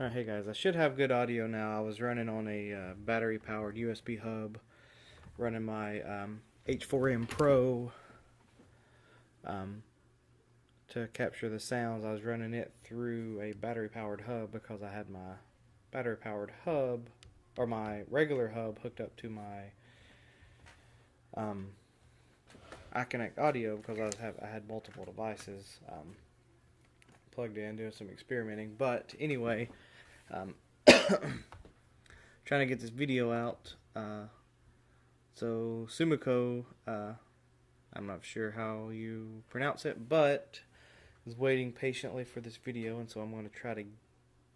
Alright, hey guys, I should have good audio now. I was running on a battery powered USB hub, running my H4n Pro to capture the sounds. I was running it through a battery powered hub because I had my battery powered hub, or my regular hub, hooked up to my iConnect audio because I had multiple devices plugged in, doing some experimenting. But anyway, trying to get this video out. So Sumiko, I'm not sure how you pronounce it, but is waiting patiently for this video, and so I'm going to try to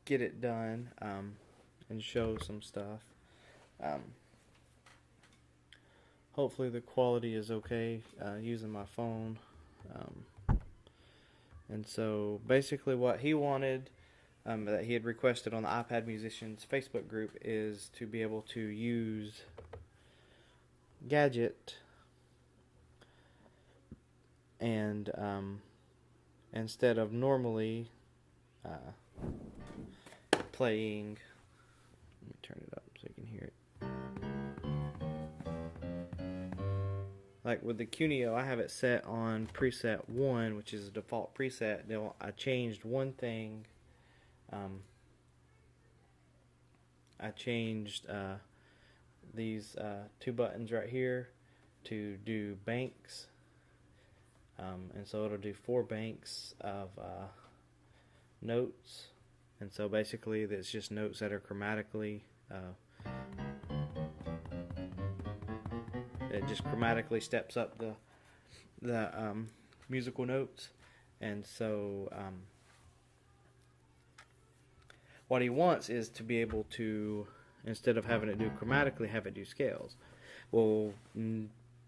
get it done and show some stuff. Hopefully the quality is okay using my phone. And so basically what he wanted, that he had requested on the iPad Musicians Facebook group, is to be able to use Gadget and instead of normally playing, let me turn it up so you can hear it. Like with the Quneo, I have it set on preset 1, which is a default preset. Now I changed one thing. I changed these two buttons right here to do banks, and so it'll do 4 banks of notes, and so basically it's just notes that are chromatically it just chromatically steps up the musical notes. And so what he wants is to be able to, instead of having it do chromatically, have it do scales. Well,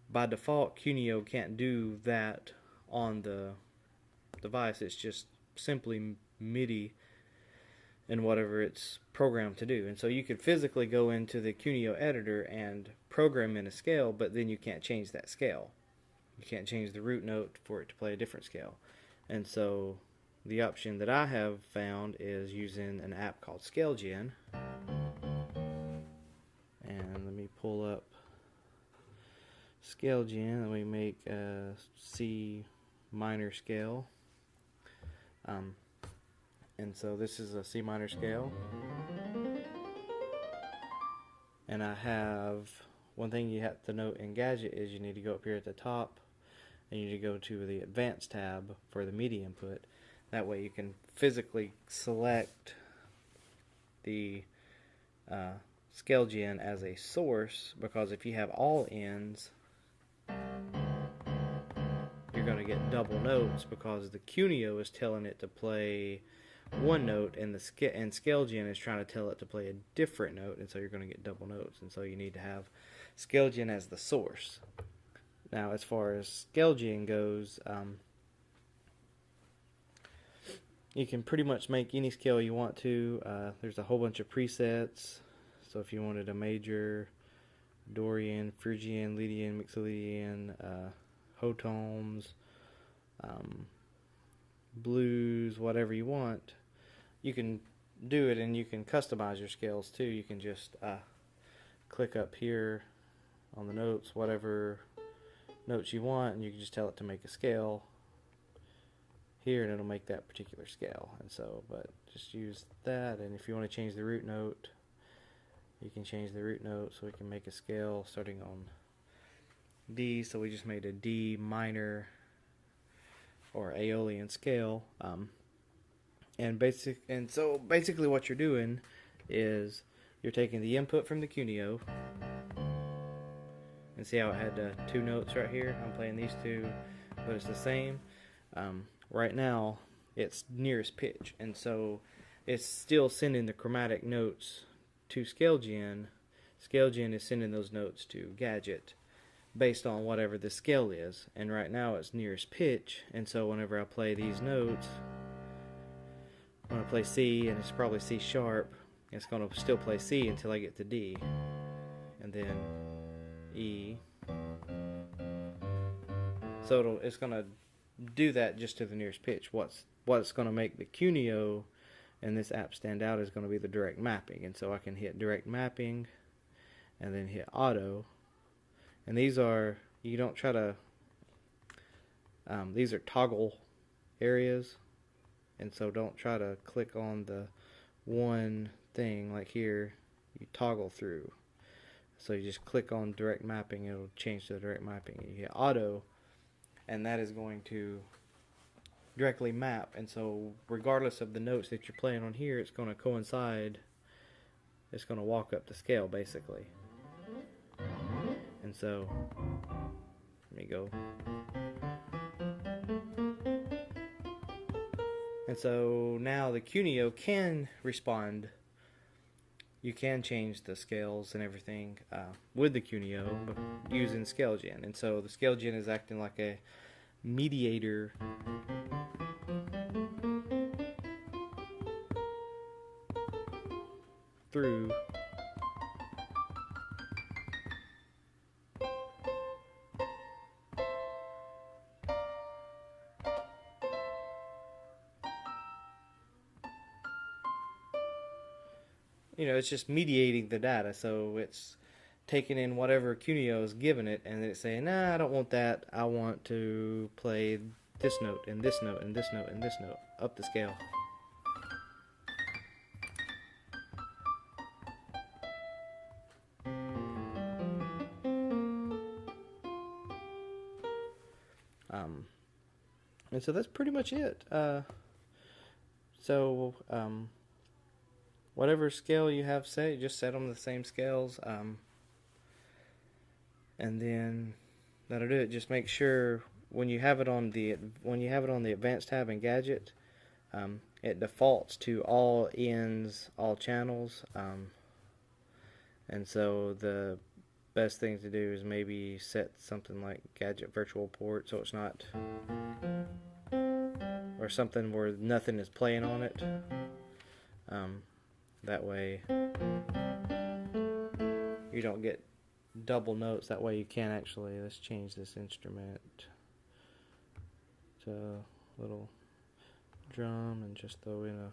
by default, Quneo can't do that on the device. It's just simply MIDI and whatever it's programmed to do. And so you could physically go into the Quneo editor and program in a scale, but then you can't change that scale. You can't change the root note for it to play a different scale. And so the option that I have found is using an app called ScaleGen. And let me pull up ScaleGen. Let me make a C minor scale. And so this is a C minor scale. And I have, one thing you have to note in Gadget is you need to go up here at the top and you need to go to the Advanced tab for the MIDI input. That way you can physically select the ScaleGen as a source, because if you have all ends, you're going to get double notes because the Quneo is telling it to play one note and ScaleGen is trying to tell it to play a different note, and so you're going to get double notes. And so you need to have ScaleGen as the source. Now as far as ScaleGen goes, you can pretty much make any scale you want to. There's a whole bunch of presets. So if you wanted a major, Dorian, Phrygian, Lydian, Mixolydian, Hotones, blues, whatever you want, you can do it, and you can customize your scales too. You can just click up here on the notes, whatever notes you want, and you can just tell it to make a scale here, and it'll make that particular scale. And so, but just use that. And if you want to change the root note, you can change the root note, so we can make a scale starting on D. So we just made a D minor or Aeolian scale, and so basically what you're doing is you're taking the input from the Quneo, and see how it had 2 notes right here. I'm playing these two, but it's the same. Right now it's nearest pitch, and so it's still sending the chromatic notes to ScaleGen. ScaleGen is sending those notes to Gadget based on whatever the scale is, and right now it's nearest pitch. And so whenever I play these notes, when I play C, and it's probably C sharp, it's going to still play C until I get to D, and then E. So it's going to do that just to the nearest pitch. What's going to make the Quneo and this app stand out is going to be the direct mapping. And so I can hit direct mapping and then hit auto. And these are, you don't try to, these are toggle areas. And so don't try to click on the one thing like here. You toggle through. So you just click on direct mapping, it'll change to the direct mapping. You hit auto, and that is going to directly map. And so regardless of the notes that you're playing on here, it's going to coincide. It's going to walk up to scale basically. And so let me go. And so now the Quneo can respond. You can change the scales and everything with the Quneo using ScaleGen. And so the ScaleGen is acting like a mediator through it's just mediating the data. So it's taking in whatever Quneo is giving it, and it's saying, nah, I don't want that. I want to play this note, and this note, and this note, and this note, up the scale. And so that's pretty much it. Whatever scale you have set, just set them the same scales, and then that'll do it. Just make sure when you have it on the advanced tab in Gadget, it defaults to all ends, all channels, and so the best thing to do is maybe set something like Gadget virtual port, so it's not, or something where nothing is playing on it. That way you don't get double notes. That way you can actually, let's change this instrument to a little drum and just throw in a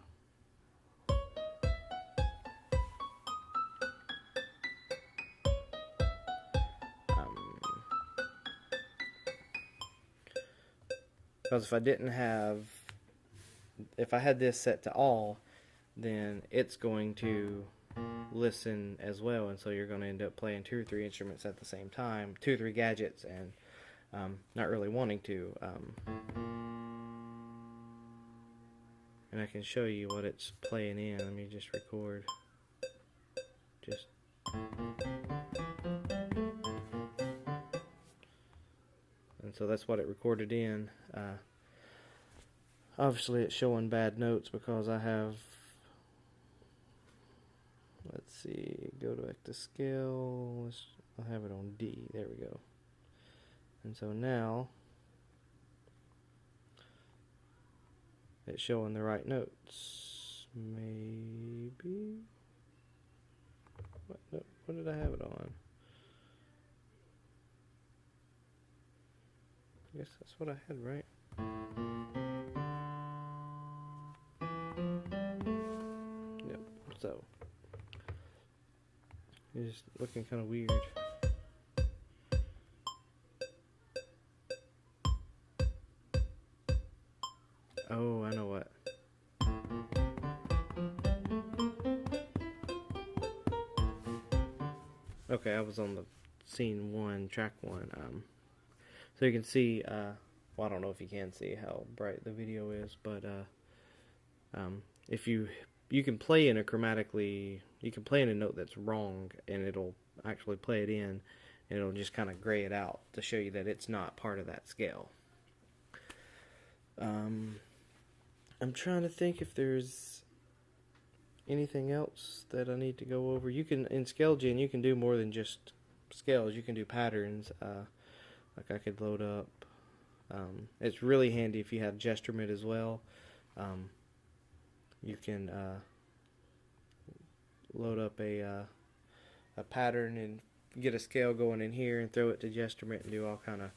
because if I had this set to all, then it's going to listen as well, and so you're going to end up playing 2 or 3 instruments at the same time, 2 or 3 gadgets, and not really wanting to. And I can show you what it's playing in. Let me just record. And so that's what it recorded in. Obviously it's showing bad notes because I have, let's see, go back to scale, I'll have it on D, there we go. And so now it's showing the right notes. Maybe, what did I have it on? I guess that's what I had, right? Yep, so it's looking kind of weird. Oh, I know what. Okay, I was on the scene 1, track 1. So you can see, well, I don't know if you can see how bright the video is, but if you can play in a chromatically, you can play in a note that's wrong, and it'll actually play it in, and it'll just kind of gray it out to show you that it's not part of that scale. I'm trying to think if there's anything else that I need to go over. You can, in ScaleGen, you can do more than just scales. You can do patterns. Like I could load up. It's really handy if you have gesturemet as well. You can load up a pattern and get a scale going in here and throw it to gesturemet and do all kind of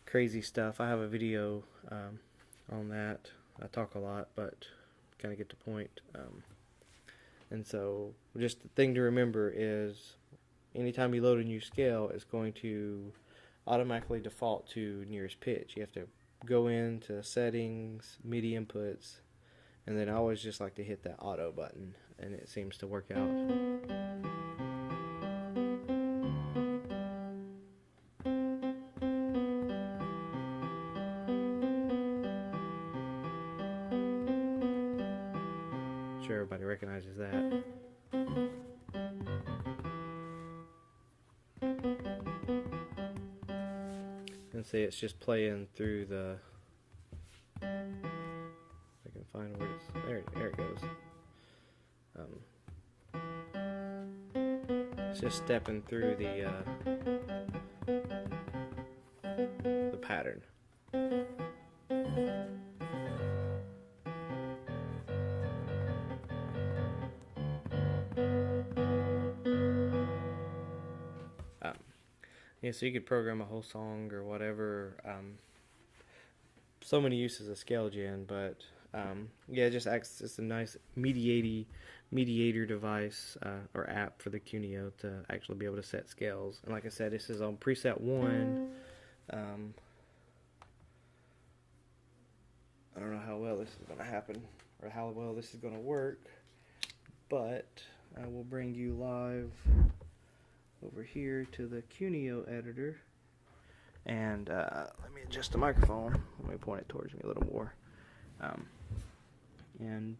crazy stuff. I have a video on that. I talk a lot, but kind of get the point. And so just the thing to remember is anytime you load a new scale, it's going to automatically default to nearest pitch. You have to go into settings, MIDI inputs, and then I always just like to hit that auto button, and it seems to work out. I'm sure everybody recognizes that. And see, it's just playing through the. I can find where it's there. It goes. It's just stepping through the pattern. Yeah, so you could program a whole song or whatever. So many uses of ScaleGen, but yeah, it just acts as a nice mediator device or app for the Quneo to actually be able to set scales. And like I said, this is on preset 1. I don't know how well this is going to happen or how well this is going to work, but I will bring you live over here to the Quneo editor, and let me adjust the microphone. Let me point it towards me a little more. And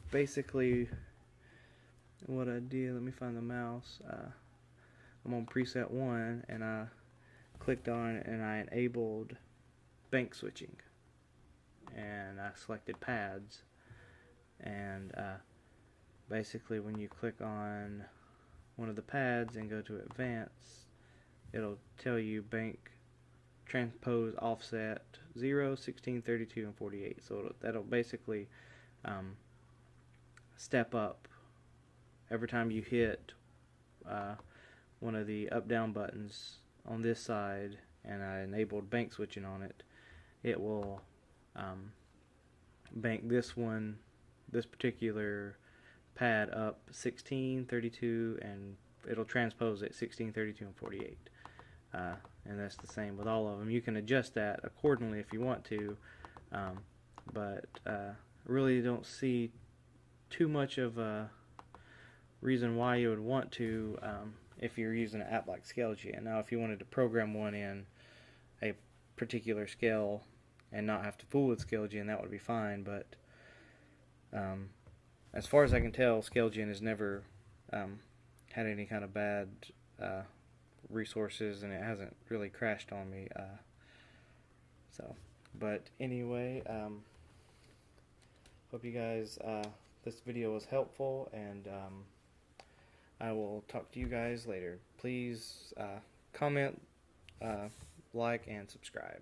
basically what I did, let me find the mouse. I'm on preset 1, and I clicked on it and I enabled bank switching, and I selected pads, and basically when you click on one of the pads and go to advanced, it'll tell you bank transpose offset 0, 16, 32, and 48. So that'll basically step up every time you hit one of the up down buttons on this side, and I enabled bank switching on it. It will bank this particular pad up 16, 32, and it'll transpose it 16, 32, and 48. And that's the same with all of them. You can adjust that accordingly if you want to, but really don't see too much of a reason why you would want to if you're using an app like ScaleGen. Now, if you wanted to program one in a particular scale and not have to fool with ScaleGen, that would be fine, but as far as I can tell, ScaleGen has never had any kind of bad resources, and it hasn't really crashed on me. But anyway, hope you guys, this video was helpful, and I will talk to you guys later. Please comment, like, and subscribe.